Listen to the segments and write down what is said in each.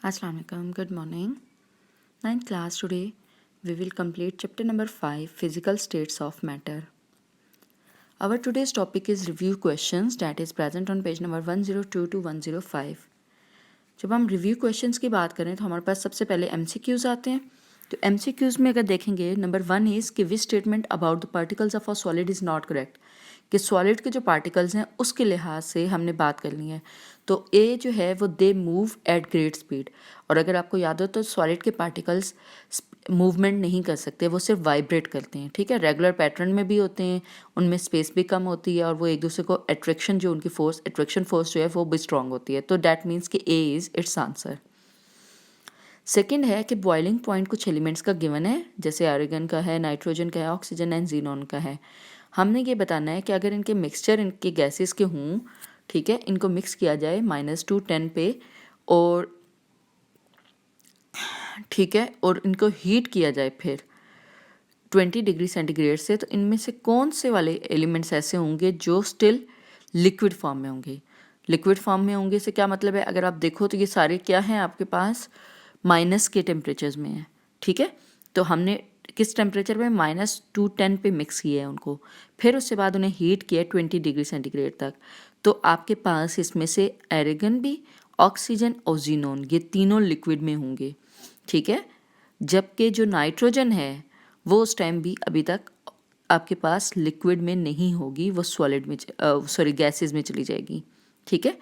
Assalamu alaikum. Good morning. Ninth class. Today we will complete chapter number 5, Physical States of Matter. Our today's topic is review questions that is present on page number 102 to 105. जब हम review questions की बात करें तो हमारे पास सबसे पहले MCQs आते हैं। तो एमसीक्यूज में अगर देखेंगे, नंबर 1 इज़ कि which statement about the particles of a solid is not correct, कि सॉलिड के जो पार्टिकल्स हैं उसके लिहाज से हमने बात करनी है। तो ए जो है वो they move at great speed, और अगर आपको याद हो तो सॉलिड के पार्टिकल्स मूवमेंट नहीं कर सकते, वो सिर्फ वाइब्रेट करते हैं। ठीक है, रेगुलर पैटर्न में भी होते हैं, उनमें स्पेस भी कम होती है और वो एक दूसरे को अट्रैक्शन जो उनकी फोर्स अट्रैक्शन फोर्स जो है वो भी स्ट्रांग होती है। तो डैट मीन्स कि A is it's answer. Second है कि बॉइलिंग पॉइंट कुछ एलिमेंट्स का गिवन है, जैसे आर्गन का है, नाइट्रोजन का है, ऑक्सीजन एंड जीनॉन का है। हमने ये बताना है कि अगर इनके मिक्सचर इनके गैसेस के हों, ठीक है, इनको मिक्स किया जाए -2 10 पे, और ठीक है, और इनको हीट किया जाए फिर 20 डिग्री सेंटीग्रेड से, तो इनमें से कौन से वाले एलिमेंट्स ऐसे होंगे जो स्टिल लिक्विड फॉर्म में होंगे। लिक्विड फॉर्म में होंगे से क्या मतलब है, अगर आप देखो तो ये सारे क्या हैं आपके पास माइनस के टेम्परेचर्स में है। ठीक है, तो हमने किस टेम्परेचर में -2 10 पे मिक्स किया है उनको, फिर उसके बाद उन्हें हीट किया 20 डिग्री सेंटीग्रेड तक। तो आपके पास इसमें से एरेगन भी, ऑक्सीजन और जीनोन, ये तीनों लिक्विड में होंगे। ठीक है, जबकि जो नाइट्रोजन है वो उस टाइम भी अभी तक आपके पास लिक्विड में नहीं होगी, वो सॉलिड में गैसेस में चली जाएगी। ठीक है,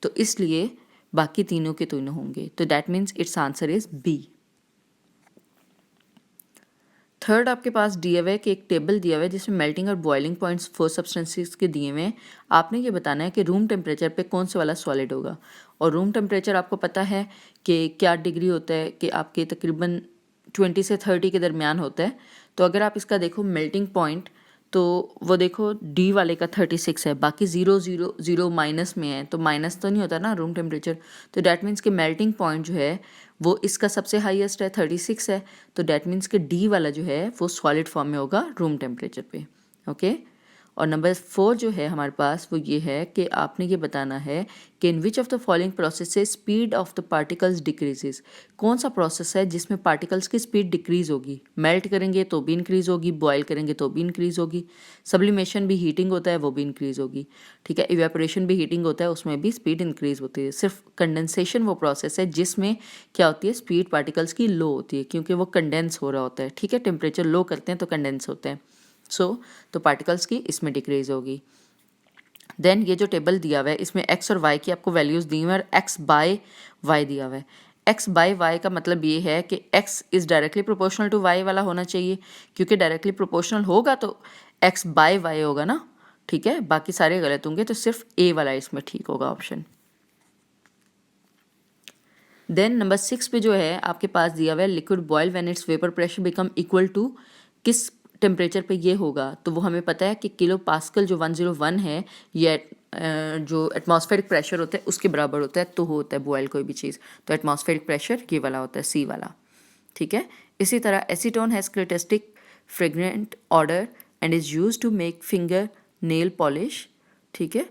तो इसलिए बाकी तीनों के तीनों होंगे। तो that means it's answer is B. Third आपके पास दिया हुआ है कि एक टेबल दिया हुआ है जिसमें मेल्टिंग और बॉइलिंग पॉइंट्स फोर सब्सटेंसेस के दिए हुए हैं। आपने ये बताना है कि रूम टेम्परेचर पे कौन सा वाला सॉलिड होगा, और रूम टेम्परेचर आपको पता है कि क्या डिग्री होता है, कि आपके तकरीबन 20 से 30 के दरमियान होता है। तो अगर आप इसका देखो मेल्टिंग पॉइंट, तो वो देखो डी वाले का 36 है, बाकी 0 0 0 माइनस में है, तो माइनस तो नहीं होता ना रूम टेम्परेचर। तो डैट मीन्स कि मेल्टिंग पॉइंट जो है वो इसका सबसे हाईएस्ट है, 36 है। तो डैट मीन्स कि डी वाला जो है वो सॉलिड फॉर्म में होगा रूम टेम्परेचर पे। ओके, और नंबर 4 जो है हमारे पास वो ये है कि आपने ये बताना है कि in which of the following process speed of the particles decreases. कौन सा प्रोसेस है जिसमें पार्टिकल्स की स्पीड डिक्रीज होगी, मेल्ट करेंगे तो भी इंक्रीज होगी, बॉयल करेंगे तो भी इंक्रीज होगी, सब्लिमेशन भी हीटिंग होता है वो भी इंक्रीज होगी। ठीक है, इवेपोरेशन भी हीटिंग होता है, उसमें भी स्पीड इंक्रीज होती है। सिर्फ कंडेंसेशन वो प्रोसेस है जिसमें क्या होती है, स्पीड पार्टिकल्स की लो होती है, क्योंकि वो कंडेंस हो रहा होता है। ठीक है, टेम्परेचर लो करते हैं तो कंडेंस होते हैं। तो पार्टिकल्स की इसमें डिक्रीज होगी। देन ये जो टेबल दिया हुआ है इसमें x और y की आपको वैल्यूज़ दी हुई हैं, और x बाय y दिया हुआ है। x बाय y का मतलब ये है कि x is directly proportional to y वाला होना चाहिए, क्योंकि डायरेक्टली प्रोपोर्शनल होगा तो x बाय y होगा ना। ठीक है, बाकी सारे गलत होंगे, तो सिर्फ a वाला इसमें ठीक होगा ऑप्शन। देन नंबर 6 पे जो है आपके पास दिया हुआ है liquid boil when its vapour pressure become equal to, किस टेम्परेचर पे ये होगा। तो वो हमें पता है कि किलो पास्कल जो 101 है, ये जो एटमॉस्फेरिक प्रेशर होता है उसके बराबर होता है, तो होता है बॉयल कोई भी चीज़। तो एटमॉस्फेरिक प्रेशर ये वाला होता है, सी वाला। ठीक है, इसी तरह acetone has characteristic fragrant odour and is use to make finger nail polish. ठीक है,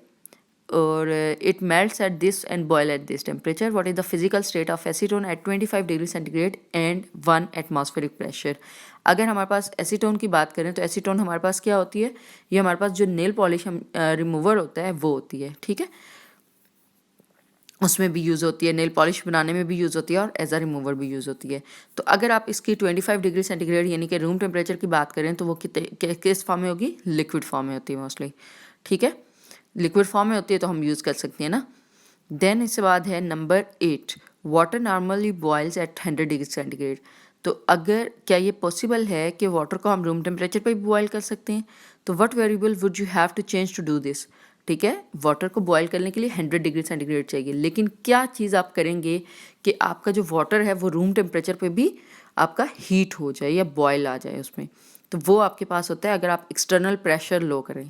और it melts at this and boil at this temperature. What is the physical state of acetone at 25 degree centigrade and 1 atmospheric pressure? अगर हमारे पास acetone की बात करें तो acetone हमारे पास क्या होती है, ये हमारे पास जो नेल पॉलिश हम रिमूवर होता है वो होती है। ठीक है, उसमें भी यूज़ होती है, नेल पॉलिश बनाने में भी यूज़ होती है और एज अ रिमूवर भी यूज़ होती है। तो अगर आप इसकी 25 डिग्री सेंटीग्रेड यानी कि रूम टेम्परेचर की बात करें तो वो किस फॉर्म में होगी, लिक्विड फॉर्म में होती है मोस्टली। ठीक है, लिक्विड फॉर्म में होती है तो हम यूज़ कर सकते हैं ना। देन इसके बाद है number 8, water normally boils at 100 degree centigrade. तो अगर क्या ये पॉसिबल है कि वाटर को हम रूम टेम्परेचर पर भी बॉयल कर सकते हैं, तो what variable would you have to change to do this. ठीक है, वाटर को बॉयल करने के लिए 100 डिग्री सेंटीग्रेड चाहिए, लेकिन क्या चीज़ आप करेंगे कि आपका जो वाटर है वो रूम टेम्परेचर पे भी आपका हीट हो जाए या बॉयल आ जाए उसमें। तो वो आपके पास होता है अगर आप एक्सटर्नल प्रेशर लो करें।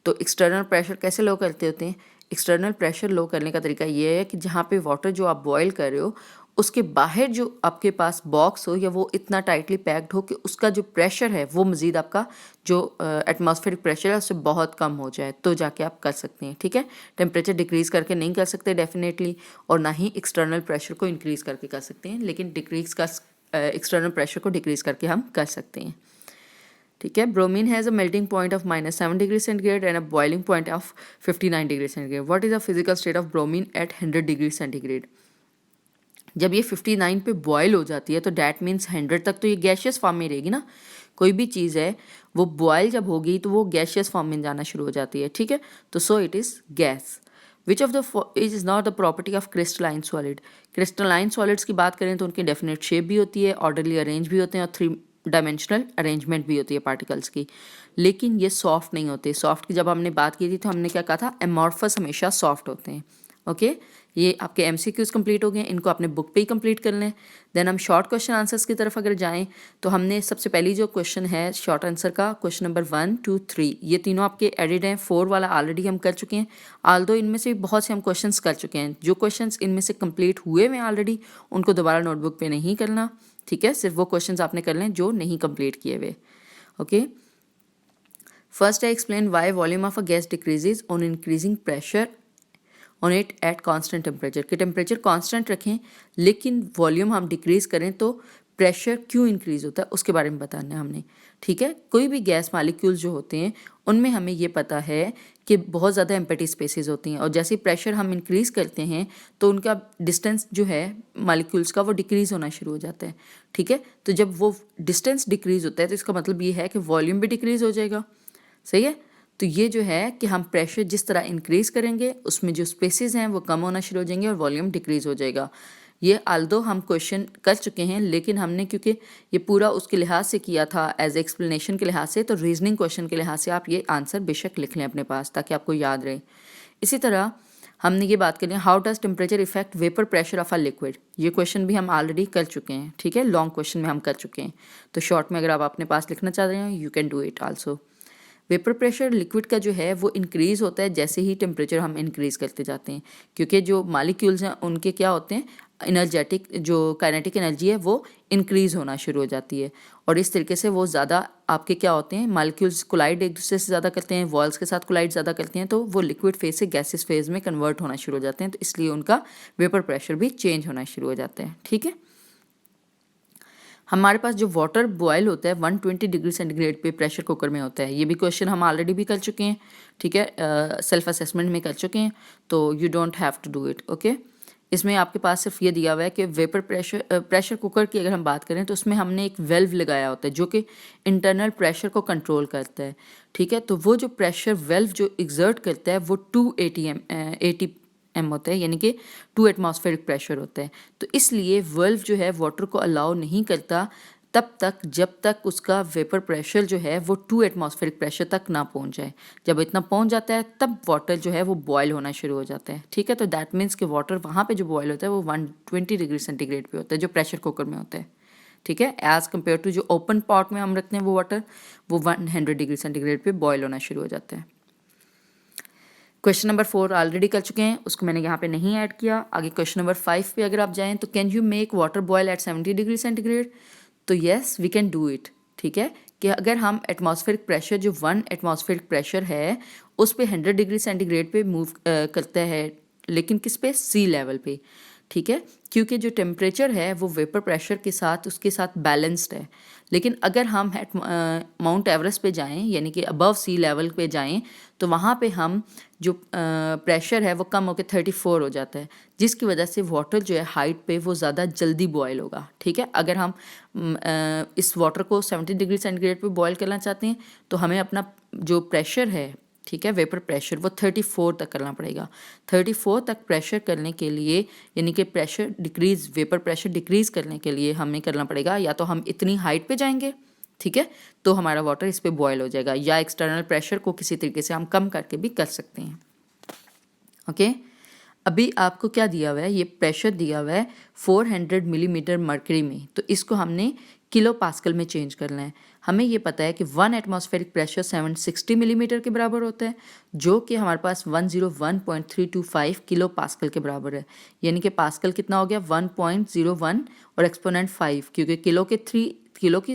तो एक्सटर्नल प्रेशर कैसे लो करते होते हैं, एक्सटर्नल प्रेशर लो करने का तरीका ये है कि जहाँ पे वाटर जो आप बॉयल कर रहे हो उसके बाहर जो आपके पास बॉक्स हो या वो इतना टाइटली पैक्ड हो कि उसका जो प्रेशर है वो मज़ीद आपका जो एटमॉस्फेरिक प्रेशर है उससे बहुत कम हो जाए, तो जाके आप कर सकते हैं। ठीक है, टेम्परेचर डिक्रीज़ करके नहीं कर सकते डेफिनेटली, और ना ही एक्सटर्नल प्रेशर को इंक्रीज़ करके कर सकते हैं, लेकिन डिक्रीज़ का एक्सटर्नल प्रेशर को डिक्रीज़ करके हम कर सकते हैं। ठीक है, bromine has a melting point of -7 degree centigrade and a boiling point of 59 degree centigrade. What is the physical state of bromine at 100 degree centigrade? जब ये 59 पे बॉयल हो जाती है तो डैट मीन्स 100 तक तो ये गैशियस फॉर्म में रहेगी ना। कोई भी चीज़ है वो बॉयल जब होगी तो वो गैशियस फॉर्म में जाना शुरू हो जाती है। ठीक है, तो so it is gas. Which of the is not the property of crystalline solid? Crystalline solids की बात करें तो उनकी डेफिनेट शेप भी होती है, ऑर्डरली अरेंज भी होते हैं और 3 डायमेंशनल अरेंजमेंट भी होती है पार्टिकल्स की, लेकिन ये सॉफ्ट नहीं होते। सॉफ्ट की जब हमने बात की थी तो हमने क्या कहा था, एमॉर्फस हमेशा सॉफ्ट होते हैं। ओके, ये आपके एमसीक्यूज कंप्लीट हो गए, इनको अपने बुक पे ही कंप्लीट कर लें। देन हम शॉर्ट क्वेश्चन आंसर्स की तरफ अगर जाएं तो हमने सबसे पहली जो क्वेश्चन है शॉर्ट आंसर का, क्वेश्चन नंबर 1, 2, 3, ये तीनों आपके एडिड हैं। 4 वाला ऑलरेडी हम कर चुके हैं, आल्दो इनमें से बहुत से हम क्वेश्चंस कर चुके हैं। जो क्वेश्चंस इनमें से कंप्लीट हुए हैं ऑलरेडी, उनको दोबारा नोटबुक पे नहीं करना। ठीक है, सिर्फ वो क्वेश्चंस आपने कर लें जो नहीं कंप्लीट किए हुए। Okay, first I explain why volume of a gas decreases on increasing pressure on it at constant temperature. कि टेम्परेचर कांस्टेंट रखें लेकिन वॉल्यूम हम डिक्रीज करें तो प्रेशर क्यों इंक्रीज होता है उसके बारे में बताना है हमने। ठीक है, कोई भी गैस मालिक्यूल्स जो होते हैं उनमें हमें ये पता है कि बहुत ज़्यादा एम्प्टी स्पेसेस होती हैं, और जैसे प्रेशर हम इंक्रीज़ करते हैं तो उनका डिस्टेंस जो है मालिक्यूल्स का वो डिक्रीज़ होना शुरू हो जाता है। ठीक है, तो जब वो डिस्टेंस डिक्रीज़ होता है तो इसका मतलब ये है कि वॉल्यूम भी डिक्रीज़ हो जाएगा। सही है, तो ये जो है कि हम प्रेशर जिस तरह इंक्रीज़ करेंगे उसमें जो स्पेसेस हैं वो कम होना शुरू हो जाएंगे और वॉल्यूम डिक्रीज़ हो जाएगा। ये आल्दो हम क्वेश्चन कर चुके हैं, लेकिन हमने क्योंकि ये पूरा उसके लिहाज से किया था एज एक्सप्लेनेशन के लिहाज से, तो रीजनिंग क्वेश्चन के लिहाज से आप ये आंसर बेशक लिख लें अपने पास ताकि आपको याद रहे। इसी तरह हमने ये बात करी, how does temperature effect vapour pressure of a liquid? ये क्वेश्चन भी हम ऑलरेडी कर चुके हैं। ठीक है, लॉन्ग क्वेश्चन में हम कर चुके हैं, तो शॉर्ट में अगर आप अपने पास लिखना चाह रहे हैं you can do it also. Vapour pressure liquid का जो है वो इंक्रीज़ होता है जैसे ही टेम्परेचर हम इंक्रीज़ करते जाते हैं, क्योंकि जो मालिक्यूल्स हैं उनके क्या होते हैं, एनर्जेटिक जो काइनेटिक एनर्जी है वो इंक्रीज़ होना शुरू हो जाती है, और इस तरीके से वो ज़्यादा आपके क्या होते हैं, मालिक्यूल्स कोलाइड एक दूसरे से ज़्यादा करते हैं, वॉल्स के साथ कोलाइड ज़्यादा करते हैं, तो वो लिक्विड फेज से गैसेस फेज में कन्वर्ट होना शुरू हो जाते हैं, तो इसलिए उनका वेपर प्रेशर भी चेंज होना शुरू हो जाता है। ठीक है, हमारे पास जो वाटर बॉयल होता है 120 डिग्री सेंटीग्रेड पे प्रेशर कुकर में होता है। ये भी क्वेश्चन हम ऑलरेडी भी कर चुके हैं। ठीक है, सेल्फ असेसमेंट में कर चुके हैं, तो you don't have to do it. Okay, इसमें आपके पास सिर्फ ये दिया हुआ है कि वेपर प्रेशर कुकर की अगर हम बात करें तो उसमें हमने एक वेल्व लगाया होता है जो कि इंटरनल प्रेशर को कंट्रोल करता है। ठीक है, तो वो जो प्रेशर वेल्व जो एग्जर्ट करता है वो 280 एम होता है, यानी कि 2 एटमॉस्फेरिक प्रेशर होता है। तो इसलिए वल्व जो है वाटर को अलाउ नहीं करता तब तक जब तक उसका वेपर प्रेशर जो है वो 2 एटमॉस्फेरिक प्रेशर तक ना पहुंच जाए। जब इतना पहुंच जाता है तब वाटर जो है वो बॉयल होना शुरू हो जाता है। ठीक है, तो दैट मीन्स कि वाटर वहाँ पे जो बॉयल होता है वो 120 डिग्री सेंटीग्रेड पे होता है जो प्रेशर कुकर में होता है। ठीक है, एज़ कम्पेयर टू जो ओपन पॉट में हम रखते हैं वो वाटर वो 100 डिग्री सेंटीग्रेड पे बॉयल होना शुरू हो जाता है। क्वेश्चन नंबर 4 ऑलरेडी कर चुके हैं, उसको मैंने यहाँ पे नहीं ऐड किया। आगे क्वेश्चन नंबर 5 पे अगर आप जाएं तो can you make water boil at 70 degree centigrade? तो yes we can do it. ठीक है, कि अगर हम एटमॉस्फेरिक प्रेशर जो 1 एटमॉस्फेरिक प्रेशर है उस पे 100 डिग्री सेंटीग्रेड पे मूव करता है, लेकिन किस पे, सी लेवल पे। ठीक है, क्योंकि जो टेम्परेचर है वो वेपर प्रेशर के साथ उसके साथ बैलेंस्ड है। लेकिन अगर हम माउंट एवरेस्ट पे जाएं यानी कि अबव सी लेवल पे जाएं तो वहाँ पे हम जो प्रेशर है वो कम होकर 34 हो जाता है, जिसकी वजह से वाटर जो है हाइट पे वो ज़्यादा जल्दी बॉयल होगा। ठीक है, अगर हम इस वाटर को 70 डिग्री सेंटीग्रेड पे बॉयल करना चाहते हैं तो हमें अपना जो प्रेशर है, ठीक है, वेपर प्रेशर वो 34 तक करना पड़ेगा। 34 तक प्रेशर करने के लिए यानी कि pressure decrease, vapour pressure decrease करने के लिए हमें करना पड़ेगा या तो हम इतनी हाइट पे जाएंगे, ठीक है, तो हमारा वाटर इस पे बॉयल हो जाएगा, या एक्सटर्नल प्रेशर को किसी तरीके से हम कम करके भी कर सकते हैं। ओके, अभी आपको क्या दिया हुआ है, ये प्रेशर दिया हुआ है 400 मिलीमीटर मर्करी में, तो इसको हमने किलो पास्कल में चेंज करना है। हमें ये पता है कि 1 एटमॉस्फेरिक प्रेशर 760 मिलीमीटर के बराबर होता है, जो कि हमारे पास 101.325 किलो पास्कल के बराबर है। यानी कि पास्कल कितना हो गया 1.01 और एक्सपोनेंट 5, क्योंकि किलो के 3 किलो की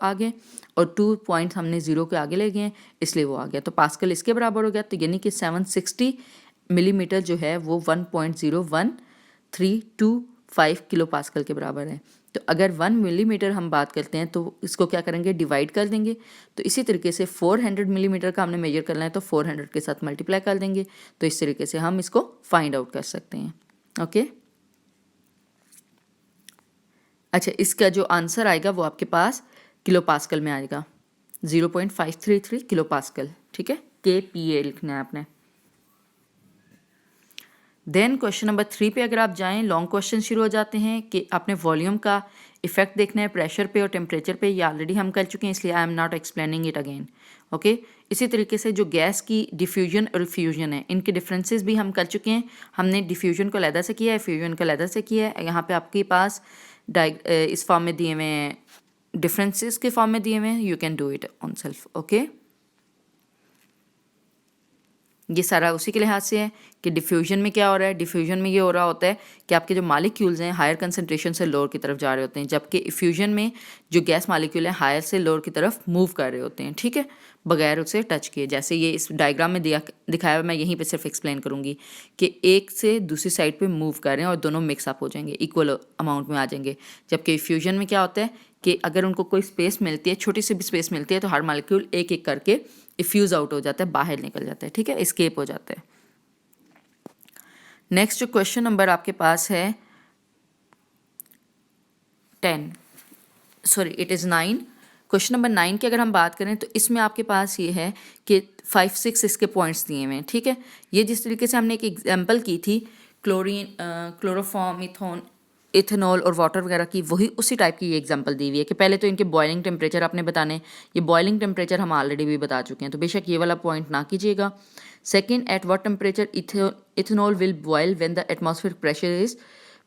आगे और 2 पॉइंट हमने 0 के आगे ले गए हैं, इसलिए वो आ गया। तो पास्कल इसके बराबर हो गया। तो यानी कि 760 मिलीमीटर जो है वो 1.01325 किलो पास्कल के बराबर है। तो अगर 1 मिलीमीटर हम बात करते हैं तो इसको क्या करेंगे, डिवाइड कर देंगे। तो इसी तरीके से 400 मिलीमीटर का हमने मेजर करना है तो 400 के साथ मल्टीप्लाई कर देंगे। तो इस तरीके से हम इसको फाइंड आउट कर सकते हैं। ओके, अच्छा, इसका जो आंसर आएगा वो आपके पास किलो पास्कल में आएगा, 0.533 किलो पास्कल। ठीक है, KPA लिखना है आपने। देन क्वेश्चन नंबर 3 पे अगर आप जाएं, लॉन्ग क्वेश्चन शुरू हो जाते हैं कि आपने वॉल्यूम का इफेक्ट देखना है प्रेशर पे और टेम्परेचर पे। ये ऑलरेडी हम कर चुके हैं, इसलिए I am not explaining it again. Okay, इसी तरीके से जो गैस की डिफ्यूजन और रिफ्यूजन है, इनके डिफरेंसेस भी हम कर चुके हैं। हमने डिफ्यूजन को अलहदा से किया है, फ्यूजन को अलहदा से किया है। यहाँ पे आपके पास इस फॉर्म में दिए हुए हैं, डिफरेंसेस के फॉर्म में दिए हुए हैं। You can do it on self. Okay, ये सारा उसी के लिहाज से है कि डिफ्यूजन में क्या हो रहा है। डिफ्यूजन में ये हो रहा होता है कि आपके जो मालिक्यूल्स हैं हायर कंसंट्रेशन से लोअर की तरफ जा रहे होते हैं, जबकि इफ्यूजन में जो गैस मालिक्यूल है हायर से लोअर की तरफ मूव कर रहे होते हैं। ठीक है, बगैर उसे टच किए। जैसे ये इस डायग्राम में दिखाया हुआ, मैं यहीं पे सिर्फ एक्सप्लेन करूँगी कि एक से दूसरी साइड पे मूव कर रहे हैं और दोनों मिक्सअप हो जाएंगे, इक्वल अमाउंट में आ जाएंगे। जबकि इफ्यूजन में क्या होता है कि अगर उनको कोई स्पेस मिलती है, छोटी सी भी स्पेस मिलती है, तो हर मालिक्यूल एक एक करके इफ्यूज आउट हो जाता है, बाहर निकल जाता है। ठीक है, एस्केप हो जाता है। नेक्स्ट जो क्वेश्चन नंबर आपके पास है 9। क्वेश्चन नंबर 9 की अगर हम बात करें तो इसमें आपके पास ये है कि 5-6 इसके पॉइंट्स दिए हुए हैं। ठीक है, ये जिस तरीके से हमने एक एग्जाम्पल की थी क्लोरीन, क्लोरोफॉर्म, इथेनॉल और वाटर वगैरह की, वही उसी टाइप की ये एग्जांपल दी हुई है कि पहले तो इनके बॉइलिंग टेम्परेचर आपने बताने। ये बॉइलिंग टेम्परेचर हम ऑलरेडी भी बता चुके हैं, तो बेशक ये वाला पॉइंट ना कीजिएगा। Second, at what temperature ethanol will boil when the atmospheric pressure is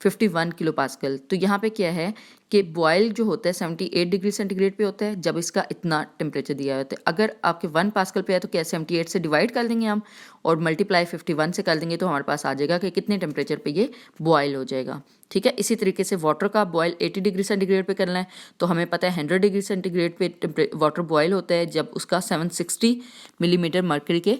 51 kilo pascal. तो यहाँ पे क्या है कि बॉयल जो होता है 78 डिग्री सेंटीग्रेड पे होता है जब इसका इतना टेम्परेचर दिया होता है। अगर आपके 1 पास्कल पे है तो क्या 78 से डिवाइड कर देंगे हम और मल्टीप्लाई 51 से कर देंगे, तो हमारे पास आ जाएगा कि कितने टेम्परेचर पे ये बॉयल हो जाएगा। ठीक है, इसी तरीके से वाटर का बॉयल 80 डिग्री सेंटीग्रेड पे करना है, तो हमें पता है 100 डिग्री सेंटीग्रेड पे वाटर बॉयल होता है जब उसका 760 मिलीमीटर मर्करी के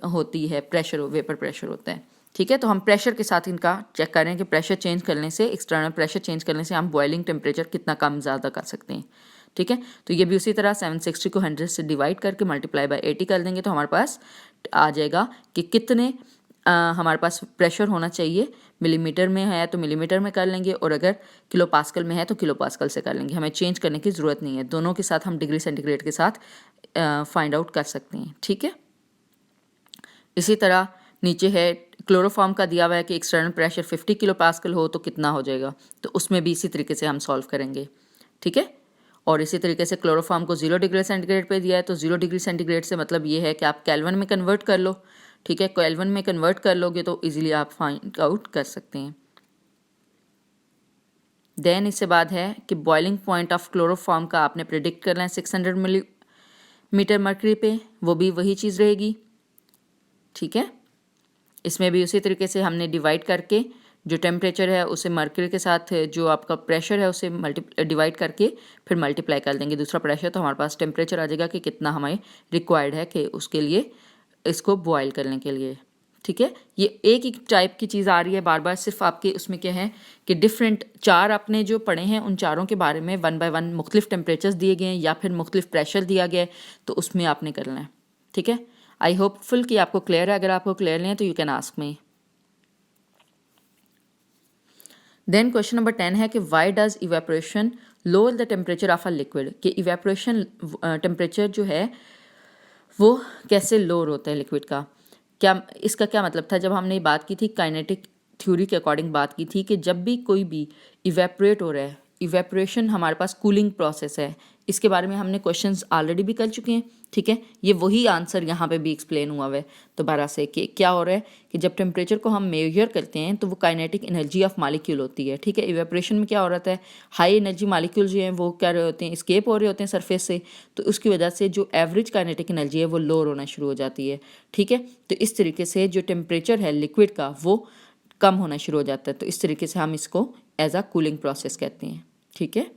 होती है प्रेशर, वेपर प्रेशर होता है। ठीक है, तो हम प्रेशर के साथ इनका चेक करें कि प्रेशर चेंज करने से, एक्सटर्नल प्रेशर चेंज करने से हम बॉइलिंग टेम्परेचर कितना कम ज़्यादा कर सकते हैं। ठीक है, तो ये भी उसी तरह 760 को 100 से डिवाइड करके मल्टीप्लाई बाय 80 कर देंगे, तो हमारे पास आ जाएगा कि कितने हमारे पास प्रेशर होना चाहिए। मिलीमीटर में है तो मिलीमीटर में कर लेंगे, और अगर किलो पास्कल में है तो किलो पास्कल से कर लेंगे। हमें चेंज करने की ज़रूरत नहीं है, दोनों के साथ हम डिग्री सेंटीग्रेड के साथ फाइंड आउट कर सकते हैं। ठीक है, इसी तरह नीचे है क्लोरोफॉर्म का दिया हुआ है कि एक्सटर्नल प्रेशर 50 किलो पास्कल हो तो कितना हो जाएगा, तो उसमें भी इसी तरीके से हम सॉल्व करेंगे। ठीक है, और इसी तरीके से क्लोरोफॉर्म को 0 डिग्री सेंटीग्रेड पे दिया है, तो 0 डिग्री सेंटीग्रेड से मतलब ये है कि आप केल्विन में कन्वर्ट कर लो। ठीक है, केल्विन में कन्वर्ट कर लोगे तो इजीली आप फाइंड आउट कर सकते हैं। देन इससे बाद है कि बॉइलिंग पॉइंट ऑफ क्लोरोफॉर्म का आपने प्रिडिक्ट करना है 600 मिलीमीटर मर्करी पे, वो भी वही चीज़ रहेगी। ठीक है, इसमें भी उसी तरीके से हमने डिवाइड करके जो टेम्परेचर है उसे मर्करी के साथ जो आपका प्रेशर है उसे डिवाइड करके फिर मल्टीप्लाई कर देंगे दूसरा प्रेशर, तो हमारे पास टेम्परेचर आ जाएगा कि कितना हमें रिक्वायर्ड है कि उसके लिए इसको बॉयल करने के लिए। ठीक है, ये एक ही टाइप की चीज़ आ रही है बार बार, सिर्फ आपके उसमें क्या है कि डिफरेंट 4 आपने जो पढ़े हैं उन चारों के बारे में 1 बाय 1 मुख्तलिफ टेम्परेचर्स दिए गए हैं या फिर मुख्तलिफ प्रेशर दिया गया है, तो उसमें आपने करना है। ठीक है, आई होपफुल कि आपको क्लियर है। अगर आपको क्लियर नहीं है तो you can ask me. Then question number 10 है कि why does evaporation lower the temperature of a liquid, कि इवेपोरेशन टेम्परेचर जो है वो कैसे लोअर होता है लिक्विड का। क्या इसका क्या मतलब था, जब हमने बात की थी काइनेटिक थ्योरी के अकॉर्डिंग बात की थी कि जब भी कोई भी इवेपोरेट हो रहा है, इवेपोरेशन हमारे पास कूलिंग प्रोसेस है इसके बारे में हमने क्वेश्चंस ऑलरेडी भी कर चुके हैं, ठीक है। ये वही आंसर यहाँ पे भी एक्सप्लेन हुआ है दोबारा से कि क्या हो रहा है कि जब टेम्परेचर को हम मेजर करते हैं तो वो काइनेटिक एनर्जी ऑफ मॉलिक्यूल होती है, ठीक है। इवेपोरेशन में क्या हो रहा है, हाई एनर्जी मॉलिक्यूल जो हैं वो क्या रहे होते हैं, एस्केप हो रहे होते हैं सरफेस से, तो उसकी वजह से जो एवरेज काइनेटिक एनर्जी है वो लोअर होना शुरू हो जाती है, ठीक है। तो इस तरीके से जो टेम्परेचर है लिक्विड का वो कम होना शुरू हो जाता है, तो इस तरीके से हम इसको एज अ कूलिंग प्रोसेस कहते हैं, ठीक है।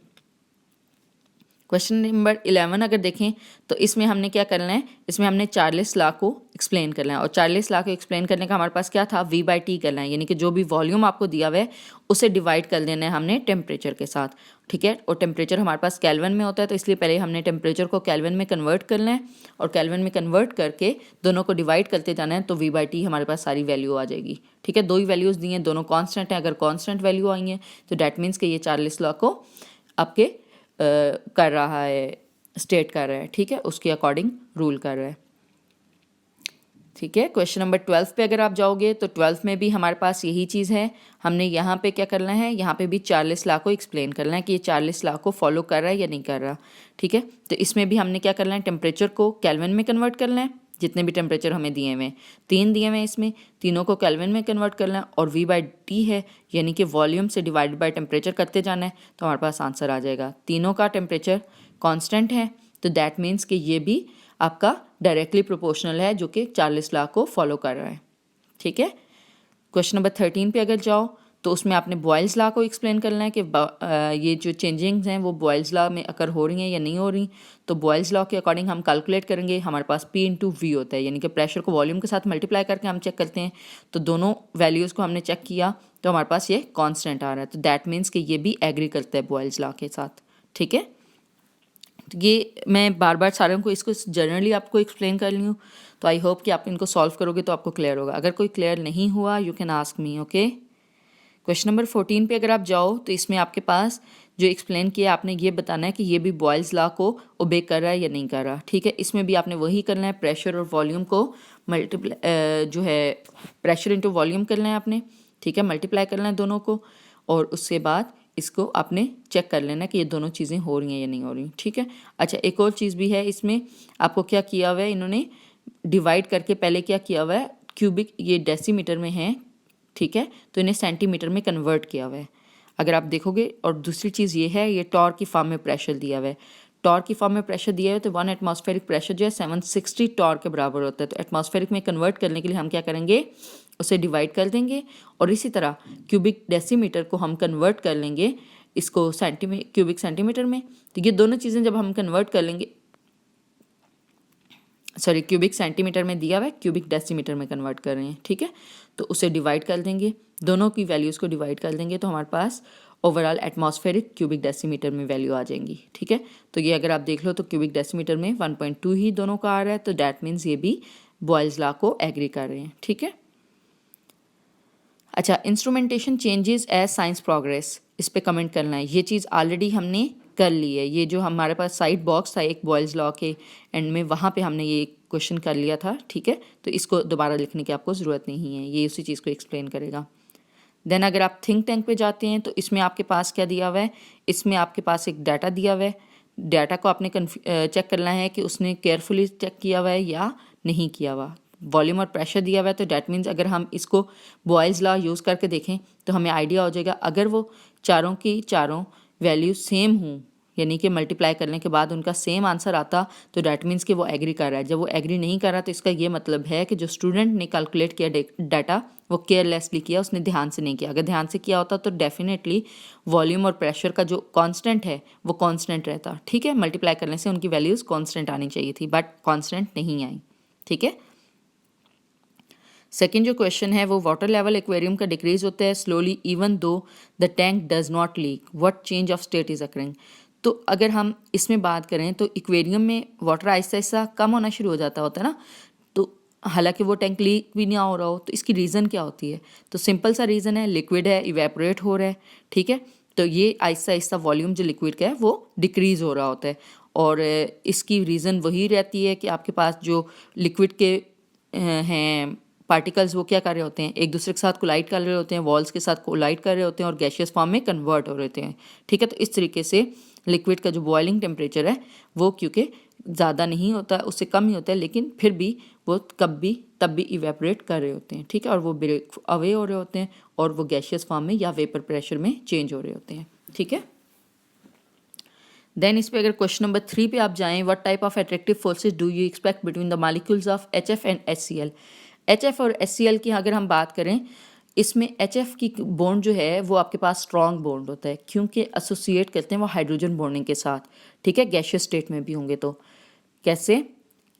क्वेश्चन नंबर 11 अगर देखें तो इसमें हमने क्या करना है, इसमें हमने चार्ल्स लॉ को एक्सप्लेन करना है, और चार्ल्स लॉ को एक्सप्लेन करने का हमारे पास क्या था, V/T करना है, यानी कि जो भी वॉल्यूम आपको दिया हुआ है उसे डिवाइड कर देना है हमने टेम्परेचर के साथ, ठीक है। और टेम्परेचर हमारे पास केल्विन में होता है, तो इसलिए पहले हमने टेम्परेचर को केल्विन में कन्वर्ट करना है, और केल्विन में कन्वर्ट करके दोनों को डिवाइड करते जाना है, तो V/T हमारे पास सारी वैल्यू आ जाएगी, ठीक है। दो ही वैल्यूज़ दी हैं, दोनों कॉन्स्टेंट हैं, अगर कॉन्स्टेंट वैल्यू आई हैं तो डैट मीन्स कि ये चार्ल्स लॉ को आपके कर रहा है, स्टेट कर रहा है, ठीक है, उसके अकॉर्डिंग रूल कर रहा है, ठीक है। क्वेश्चन नंबर 12 पे अगर आप जाओगे तो 12 में भी हमारे पास यही चीज़ है, हमने यहाँ पे क्या करना है, यहाँ पे भी चार्ल्स लॉ को एक्सप्लेन करना है कि ये चार्ल्स लॉ को फॉलो कर रहा है या नहीं कर रहा, ठीक है। तो इसमें भी हमने क्या करना है, टेम्परेचर को केल्विन में कन्वर्ट करना है, जितने भी टेम्परेचर हमें दिए हुए हैं, 3 दिए हुए हैं, इसमें तीनों को केल्विन में कन्वर्ट करना है, और V/T है यानी कि वॉल्यूम से डिवाइड बाय टेम्परेचर करते जाना है, तो हमारे पास आंसर आ जाएगा। तीनों का टेम्परेचर कांस्टेंट है, तो दैट मीन्स कि ये भी आपका डायरेक्टली प्रोपोर्शनल है, जो कि चार्ल्स लॉ को फॉलो कर रहा है, ठीक है। क्वेश्चन नंबर 13 पे अगर जाओ तो उसमें आपने बॉयल्स लॉ को एक्सप्लेन करना है कि ये जो चेंजिंग्स हैं वो बॉयल्स लॉ में अकर हो रही हैं या नहीं हो रही। तो बॉयल्स लॉ के अकॉर्डिंग हम कैलकुलेट करेंगे, हमारे पास P/V होता है, यानी कि प्रेशर को वॉल्यूम के साथ मल्टीप्लाई करके हम चेक करते हैं, तो दोनों वैल्यूज़ को हमने चेक किया तो हमारे पास ये कांस्टेंट आ रहा है, तो दैट मीन्स कि ये भी एग्री करता है बॉयल्स लॉ के साथ, ठीक है। तो ये मैं बार बार सारों को इसको जनरली आपको एक्सप्लेन कर ली हूँ, तो आई होप कि आप इनको सॉल्व करोगे तो आपको क्लियर होगा। अगर कोई क्लियर नहीं हुआ you can ask me, okay. Question number 14 पे अगर आप जाओ तो इसमें आपके पास जो एक्सप्लेन किया आपने ये बताना है कि ये भी बॉयल्स लॉ को ओबे कर रहा है या नहीं कर रहा, ठीक है। इसमें भी आपने वही करना है, प्रेशर और वॉल्यूम को मल्टीप्लाई जो है प्रेशर इंटू वॉल्यूम करना है आपने, ठीक है, मल्टीप्लाई करना है दोनों को, और उसके बाद इसको आपने चेक कर लेना कि ये दोनों चीज़ें हो रही हैं या नहीं हो रही, ठीक है। अच्छा, एक और चीज़ भी है इसमें, आपको क्या किया हुआ है, इन्होंने डिवाइड करके पहले क्या किया हुआ है, क्यूबिक ये डेसीमीटर में है, ठीक है, तो इन्हें सेंटीमीटर में कन्वर्ट किया हुआ है अगर आप देखोगे। और दूसरी चीज़ ये है, ये टॉर्क की फॉर्म में प्रेशर दिया हुआ है, टॉर्क की फॉर्म में प्रेशर दिया हुआ है, तो 1 एटमॉस्फेरिक प्रेशर जो है 760 टॉर्क के बराबर होता है। तो एटमॉस्फेरिक में कन्वर्ट करने के लिए हम क्या करेंगे, उसे डिवाइड कर देंगे, और इसी तरह क्यूबिक डेसीमीटर को हम कन्वर्ट कर लेंगे इसको क्यूबिक सेंटीमीटर में। तो ये दोनों चीज़ें जब हम कन्वर्ट कर लेंगे, सॉरी क्यूबिक सेंटीमीटर में दिया हुआ है, क्यूबिक डेसीमीटर में कन्वर्ट कर रहे हैं, ठीक है, तो उसे डिवाइड कर देंगे, दोनों की वैल्यूज़ को डिवाइड कर देंगे, तो हमारे पास ओवरऑल एटमॉस्फेरिक क्यूबिक डेसीमीटर में वैल्यू आ जाएंगी, ठीक है। तो ये अगर आप देख लो तो क्यूबिक डेसीमीटर में 1.2 ही दोनों का आ रहा है, तो डैट मीन्स ये भी बॉयल्स लॉ को एग्री कर रहे हैं, ठीक है। अच्छा, instrumentation changes as science progress, इस पे कमेंट करना है, ये चीज़ ऑलरेडी हमने कर ली है, ये जो हमारे पास साइड बॉक्स था एक बॉयल्स लॉ के एंड में, वहाँ पे हमने ये क्वेश्चन कर लिया था, ठीक है, तो इसको दोबारा लिखने की आपको ज़रूरत नहीं है, ये उसी चीज़ को एक्सप्लेन करेगा। देन अगर आप थिंक टैंक पे जाते हैं तो इसमें आपके पास क्या दिया हुआ है, इसमें आपके पास एक डाटा दिया हुआ है, डाटा को आपने चेक करना है कि उसने केयरफुली चेक किया हुआ है या नहीं किया हुआ। वॉल्यूम और प्रेशर दिया हुआ है, तो डैट मीन्स अगर हम इसको बॉयल्स लॉ यूज़ करके देखें तो हमें आइडिया हो जाएगा, अगर वो चारों की चारों वैल्यू सेम हों, यानी कि मल्टीप्लाई करने के बाद उनका सेम आंसर आता, तो डैट मीन्स कि वो एग्री कर रहा है। जब वो एग्री नहीं कर रहा तो इसका ये मतलब है कि जो स्टूडेंट ने कैलकुलेट किया डाटा वो केयरलेसली किया, उसने ध्यान से नहीं किया। अगर ध्यान से किया होता तो डेफिनेटली वॉल्यूम और प्रेशर का जो कांस्टेंट है वो कांस्टेंट रहता, ठीक है। मल्टीप्लाई करने से उनकी वैल्यूज़ कांस्टेंट आनी चाहिए थी, बट कांस्टेंट नहीं आई, ठीक है। सेकेंड जो क्वेश्चन है वो वाटर लेवल एक्वेरियम का डिक्रीज होता है slowly even though the tank does not leak, what change of state is occurring. तो अगर हम इसमें बात करें तो एक्वेरियम में वाटर आहिस्ता आहिस्ता कम होना शुरू हो जाता होता है ना, तो हालांकि वो टैंक लीक भी नहीं हो रहा हो, तो इसकी रीज़न क्या होती है, तो सिंपल सा रीज़न है, लिक्विड है, इवेपोरेट हो रहा है, ठीक है, तो ये आहिस्ता आहिस्ता वॉल्यूम जो लिक्विड का है वो डिक्रीज़ हो रहा होता है, और इसकी रीज़न वही रहती है कि आपके पास जो लिक्विड के हैं पार्टिकल्स वो क्या कर रहे होते हैं, एक दूसरे के साथ कोलाइड कर रहे होते हैं, वॉल्स के साथ कोलाइड कर रहे होते हैं और गैशियस फॉर्म में कन्वर्ट हो रहे होते हैं। ठीक है, तो इस तरीके से लिक्विड का जो बॉइलिंग टेम्परेचर है वो क्योंकि ज़्यादा नहीं होता, उससे कम ही होता है, लेकिन फिर भी वो तब भी इवेपोरेट कर रहे होते हैं। ठीक है, और वो ब्रेक अवे हो रहे होते हैं और वो गैशियस फॉर्म में या वेपर प्रेशर में चेंज हो रहे होते हैं। ठीक है, देन इस पे अगर क्वेश्चन नंबर 3 पे आप जाएं, what type of attractive forces do you expect between the molecules of HF and HCl। HF और HCl की अगर हम बात करें, इसमें HF की बॉन्ड जो है वो आपके पास स्ट्रॉन्ग बॉन्ड होता है क्योंकि एसोसिएट करते हैं वो हाइड्रोजन बॉन्डिंग के साथ। ठीक है, गैशियस स्टेट में भी होंगे तो कैसे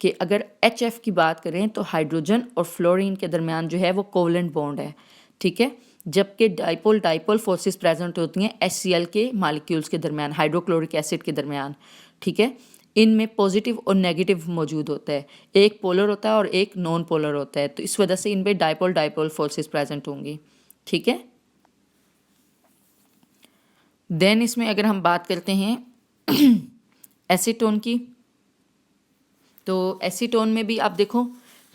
कि अगर HF की बात करें तो हाइड्रोजन और फ्लोरीन के दरमियान जो है वो कोवलेंट बॉन्ड है। ठीक है, जबकि डाइपोल फोर्सेस प्रेजेंट होती हैं HCl के मॉलिक्यूल्स के दरमियान, हाइड्रोक्लोरिक एसिड के दरमियान। ठीक है, इनमें पॉजिटिव और नेगेटिव मौजूद होता है, एक पोलर होता है और एक नॉन पोलर होता है, तो इस वजह से इनमें डाइपोल फोर्सेस प्रेजेंट होंगी। ठीक है, देन इसमें अगर हम बात करते हैं एसीटोन की, तो एसीटोन में भी आप देखो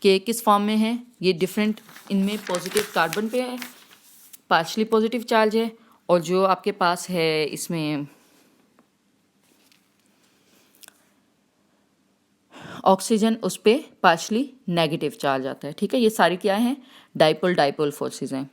कि किस फॉर्म में है, ये डिफरेंट, इनमें पॉजिटिव कार्बन पे है, पार्शली पॉजिटिव चार्ज है, और जो आपके पास है इसमें ऑक्सीजन उस पर पार्शली नेगेटिव चार्ज आता है। ठीक है, ये सारी क्या है, डाइपोल फोर्सेस हैं।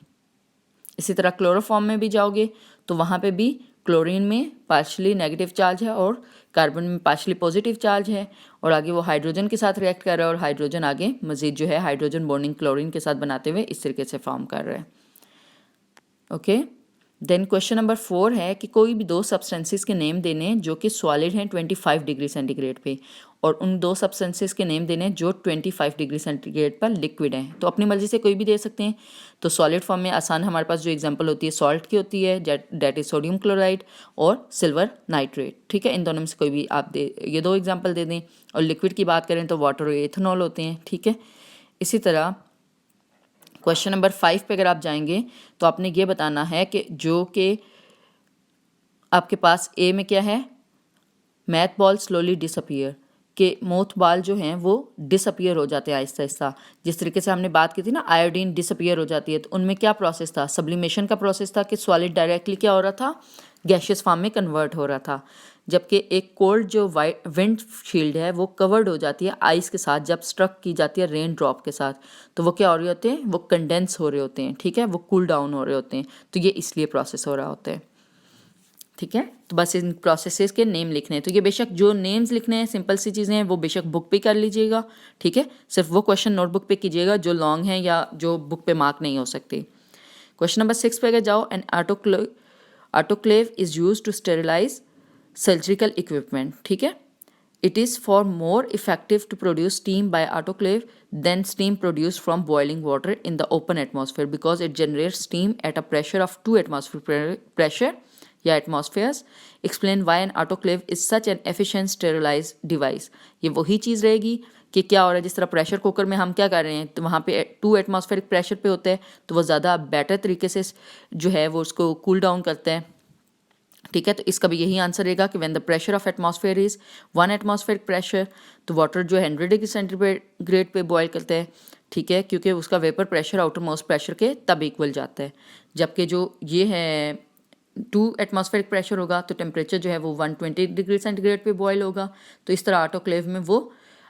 इसी तरह क्लोरोफॉर्म में भी जाओगे तो वहाँ पे भी क्लोरीन में पार्शली नेगेटिव चार्ज है और कार्बन में पार्शली पॉजिटिव चार्ज है, और आगे वो हाइड्रोजन के साथ रिएक्ट कर रहा है और हाइड्रोजन आगे मजीद जो है हाइड्रोजन बॉन्डिंग क्लोरीन के साथ बनाते हुए इस तरीके से फॉर्म कर रहा है। ओके, देन क्वेश्चन नंबर 4 है कि कोई भी दो सब्सटेंसेस के नेम देने जो कि सॉलिड हैं 25 डिग्री सेंटीग्रेड पे, और उन दो सब्सटेंसेस के नेम देने जो 25 डिग्री सेंटीग्रेड पर लिक्विड हैं। तो अपनी मर्जी से कोई भी दे सकते हैं। तो सॉलिड फॉर्म में आसान हमारे पास जो एग्जांपल होती है सॉल्ट की होती है, डेट इज सोडियम क्लोराइड और सिल्वर नाइट्रेट। ठीक है, इन दोनों में से कोई भी आप ये दो एग्जाम्पल दे दें। और लिक्विड की बात करें तो वाटर और एथेनॉल होते हैं। ठीक है, इसी तरह क्वेश्चन नंबर 5 पे अगर आप जाएंगे तो आपने ये बताना है कि जो कि आपके पास ए में क्या है, मैथ बॉल स्लोली डिसअपियर, के मोथ बाल जो हैं वो डिसअपियर हो जाते हैं आहिस्ता आहिस्ता। जिस तरीके से हमने बात की थी ना, आयोडीन डिसअपियर हो जाती है, तो उनमें क्या प्रोसेस था, सब्लिमेशन का प्रोसेस था कि सॉलिड डायरेक्टली क्या हो रहा था, गैशियस फॉर्म में कन्वर्ट हो रहा था। जबकि एक कोल्ड जो विंड शील्ड है वो कवर्ड हो जाती है आइस के साथ, जब स्ट्रक की जाती है रेन ड्रॉप के साथ, तो वो क्या हो रहे होते हैं, वो कंडेंस हो रहे होते हैं। ठीक है, वो कूल डाउन हो रहे होते हैं, तो ये इसलिए प्रोसेस हो रहा होता है। ठीक है, तो बस इन प्रोसेसेस के नेम लिखने हैं। तो ये बेशक जो नेम्स लिखने हैं सिंपल सी चीज़ें हैं, वो बेशक बुक पे कर लीजिएगा। ठीक है, सिर्फ वो क्वेश्चन नोटबुक पे कीजिएगा जो लॉन्ग हैं या जो बुक पे मार्क नहीं हो सकते। क्वेश्चन नंबर 6 पे अगर जाओ, N autoclave is used to sterilize surgical equipment. ठीक है, it is for more effective to produce steam by autoclave than steam produced from boiling water in the open atmosphere because it generates steam at a pressure of 2 atmosphere pressure या atmospheres. Explain why an autoclave is such an efficient sterilized device. ये वही चीज़ रहेगी कि क्या हो रहा है, जिस तरह प्रेशर कुकर में हम क्या कर रहे हैं, तो वहाँ पे 2 एटमॉस्फेरिक प्रेशर पे होता है, तो वो ज़्यादा बेटर तरीके से जो है वो उसको कूल डाउन करता है। ठीक है, तो इसका भी यही आंसर रहेगा कि when the pressure of atmosphere is 1 atmospheric pressure, तो वाटर जो है 100 डिग्री सेंटीग्रेड पे बॉयल करता है। ठीक है, क्योंकि उसका vapour pressure outer most pressure के तब इक्वल जाता है। जबकि जो ये है 2 एटमॉस्फेरिक प्रेशर होगा तो टेम्परेचर जो है वो 120 डिग्री सेंटीग्रेड पे बॉयल होगा। तो इस तरह ऑटोक्लेव में वो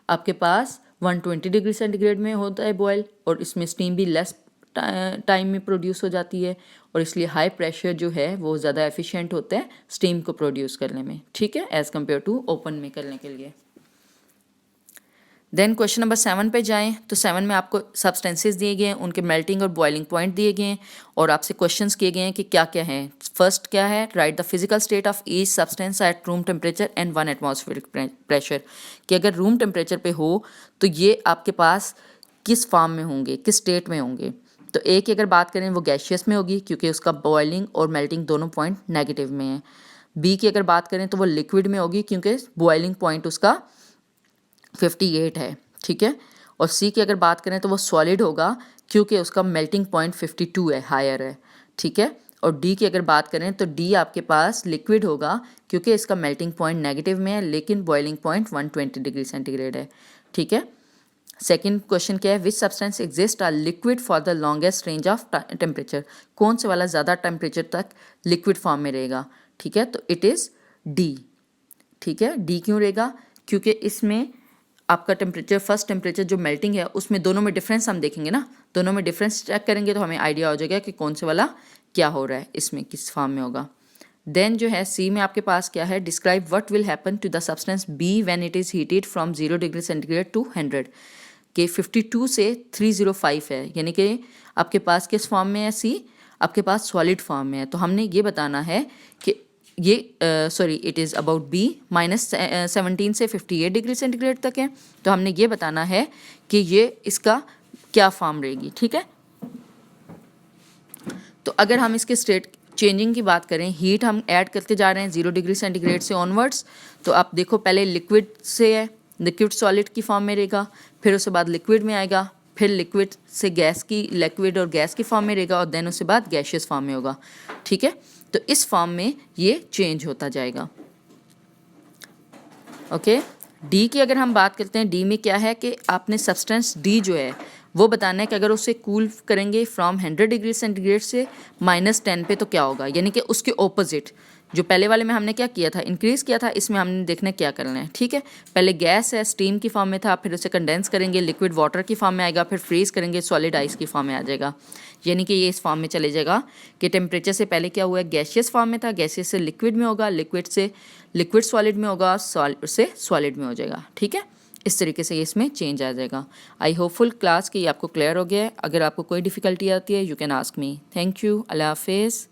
आपके पास 120 डिग्री सेंटीग्रेड में होता है बॉयल, और इसमें स्टीम भी लेस टाइम में प्रोड्यूस हो जाती है, और इसलिए हाई प्रेशर जो है वो ज़्यादा एफिशिएंट होता है स्टीम को प्रोड्यूस करने में। ठीक है, एज़ कम्पेयर टू ओपन में करने के लिए। देन क्वेश्चन नंबर 7 पे जाएं, तो 7 में आपको सब्सटेंसेस दिए गए हैं, उनके मेल्टिंग और बॉइलिंग पॉइंट दिए गए हैं, और आपसे क्वेश्चंस किए गए हैं कि क्या क्या है। फर्स्ट क्या है, right the physical state of each substance at room temperature and 1 atmospheric pressure, कि अगर रूम टेम्परेचर पे हो तो ये आपके पास किस फॉर्म में होंगे, किस स्टेट में होंगे। तो ए की अगर बात करें वो गैशियस में होगी क्योंकि उसका बॉइलिंग और मेल्टिंग दोनों पॉइंट नेगेटिव में है। बी की अगर बात करें तो वो लिक्विड में होगी क्योंकि बॉइलिंग पॉइंट उसका 58 है। ठीक है, और सी की अगर बात करें तो वो सॉलिड होगा क्योंकि उसका मेल्टिंग पॉइंट 52 है, हायर है। ठीक है, और डी की अगर बात करें तो डी आपके पास लिक्विड होगा क्योंकि इसका मेल्टिंग पॉइंट नेगेटिव में है लेकिन बॉइलिंग पॉइंट 120 डिग्री सेंटीग्रेड है। ठीक है, सेकंड क्वेश्चन क्या है, which substance exist are liquid for the longest range of temperature, कौन से वाला ज़्यादा टेम्परेचर तक लिक्विड फॉर्म में रहेगा, ठीक है, तो इट इज़ डी, ठीक है। डी क्यों रहेगा, क्योंकि इसमें आपका टेम्परेचर, फर्स्ट टेम्परेचर जो मेल्टिंग है उसमें दोनों में डिफरेंस हम देखेंगे ना, दोनों में डिफरेंस चेक करेंगे तो हमें आइडिया हो जाएगा कि कौन से वाला क्या हो रहा है, इसमें किस फॉर्म में होगा। देन जो है सी में आपके पास क्या है, describe what will happen to the substance B when it is heated from 0 degree centigrade to 100, के 52 से 305 है, यानी कि आपके पास किस फॉर्म में है सी, आपके पास सॉलिड फॉर्म में है। तो हमने ये बताना है कि ये sorry it is about B -17 से 58 डिग्री सेंटीग्रेड तक है, तो हमने ये बताना है कि ये इसका क्या फॉर्म रहेगी, ठीक है। तो अगर हम इसके स्टेट चेंजिंग की बात करें, हीट हम ऐड करते जा रहे हैं 0 डिग्री सेंटीग्रेड से ऑनवर्ड्स, तो आप देखो पहले लिक्विड से है, लिक्विड सॉलिड की फॉर्म में रहेगा, फिर उसके बाद लिक्विड में आएगा, फिर लिक्विड से गैस की, लिक्विड और गैस की फॉर्म में रहेगा, और देन उसके बाद गैशियस फॉर्म में होगा, ठीक है। तो इस फॉर्म में ये चेंज होता जाएगा, ओके। डी की अगर हम बात करते हैं, डी में क्या है कि आपने सब्सटेंस डी जो है वो बताना है कि अगर उसे कूल करेंगे फ्रॉम 100 डिग्री सेंटीग्रेड से -10 पे तो क्या होगा, यानी कि उसके ऑपोजिट। जो पहले वाले में हमने क्या किया था, इंक्रीज़ किया था, इसमें हमने देखना क्या करना है, ठीक है। पहले गैस है, स्टीम की फॉर्म में था, फिर उसे कंडेंस करेंगे, लिक्विड वाटर की फॉर्म में आएगा, फिर फ्रीज करेंगे, सॉलिड आइस की फॉर्म में आ जाएगा, यानी कि ये इस फॉर्म में चले जाएगा कि टेम्परेचर से पहले क्या हुआ है, गैसियस फॉर्म में था, गैसियस से लिक्विड में होगा, लिक्विड से लिक्विड सॉलिड में होगा, सॉलिड से सॉलिड में हो जाएगा, ठीक है। इस तरीके से इसमें चेंज आ जाएगा। आई होपफुल क्लास कि आपको क्लियर हो गया है। अगर आपको कोई डिफ़िकल्टी आती है you can ask me. Thank you, अल्लाह हाफिज़।